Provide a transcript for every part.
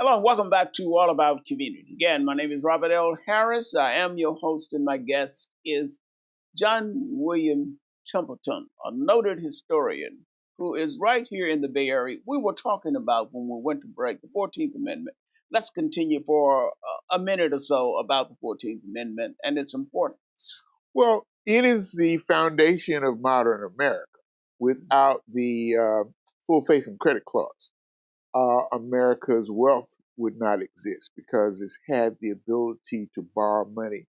Hello and welcome back to All About Community. Again, my name is Robert L. Harris. I am your host, and my guest is John William Templeton, a noted historian who is right here in the Bay Area. We were talking about when we went to break the 14th Amendment. Let's continue for a minute or so about the 14th Amendment and its importance. Well, it is the foundation of modern America. Without the full faith and credit clause, America's wealth would not exist because it's had the ability to borrow money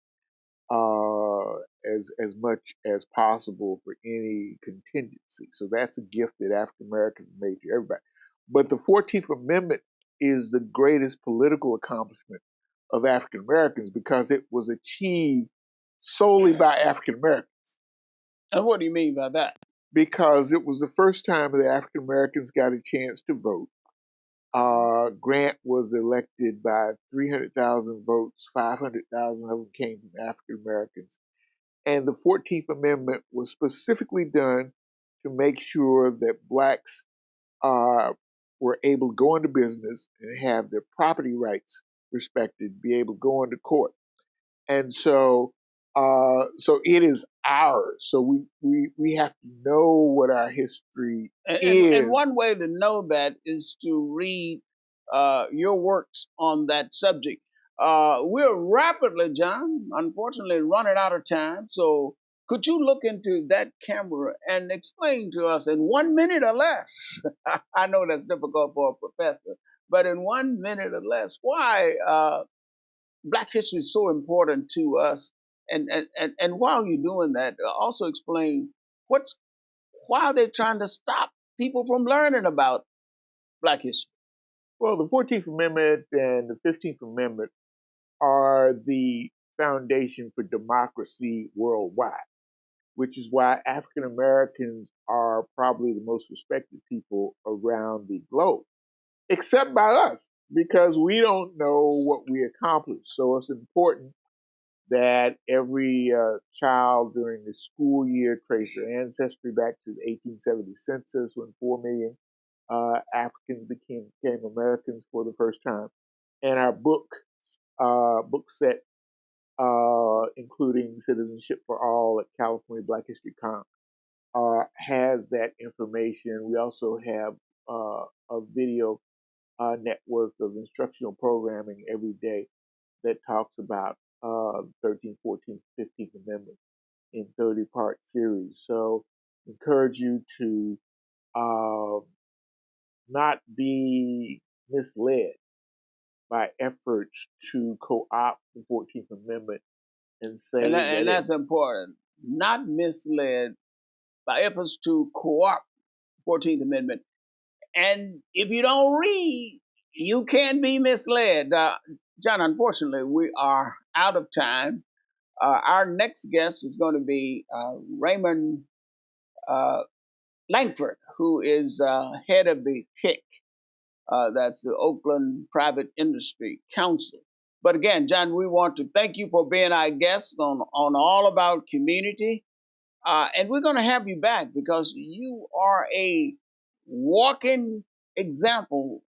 as much as possible for any contingency. So that's a gift that African Americans made to everybody. But the 14th Amendment is the greatest political accomplishment of African Americans because it was achieved solely by African Americans. And what do you mean by that? Because it was the first time that African Americans got a chance to vote. Grant was elected by 300,000 votes. 500,000 of them came from African Americans. And the 14th Amendment was specifically done to make sure that blacks were able to go into business and have their property rights respected, be able to go into court. And so it is ours. So we have to know what our history is. And one way to know that is to read your works on that subject. We're rapidly, John, unfortunately running out of time. So could you look into that camera and explain to us in 1 minute or less? I know that's difficult for a professor, but in 1 minute or less, why Black history is so important to us. And while you're doing that, also explain why are they trying to stop people from learning about Black history? Well, the 14th Amendment and the 15th Amendment are the foundation for democracy worldwide, which is why African Americans are probably the most respected people around the globe, except by us, because we don't know what we accomplished. So it's important that every child during the school year trace their ancestry back to the 1870 census when 4 million Africans became Americans for the first time. And our book set, including Citizenship for All at California Black History Con, has that information. We also have a video network of instructional programming every day that talks about 13th, 14th, 15th Amendment in 30-part series. So encourage you to not be misled by efforts to co-opt the 14th Amendment and say and that's important. Not misled by efforts to co-opt 14th Amendment. And if you don't read, you can be misled. John, unfortunately, we are out of time. Our next guest is going to be Raymond Langford, who is head of the PIC. That's the Oakland Private Industry Council. But again, John, we want to thank you for being our guest on All About Community. And we're going to have you back because you are a walking example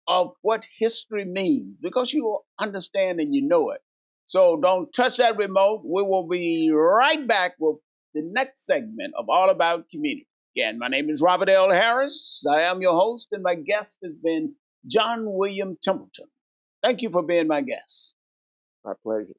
of what history means because you understand and you know it. So don't touch that remote. We will be right back with the next segment of All About Community. Again, my name is Robert L. Harris. I am your host, and my guest has been John William Templeton. Thank you for being my guest. My pleasure.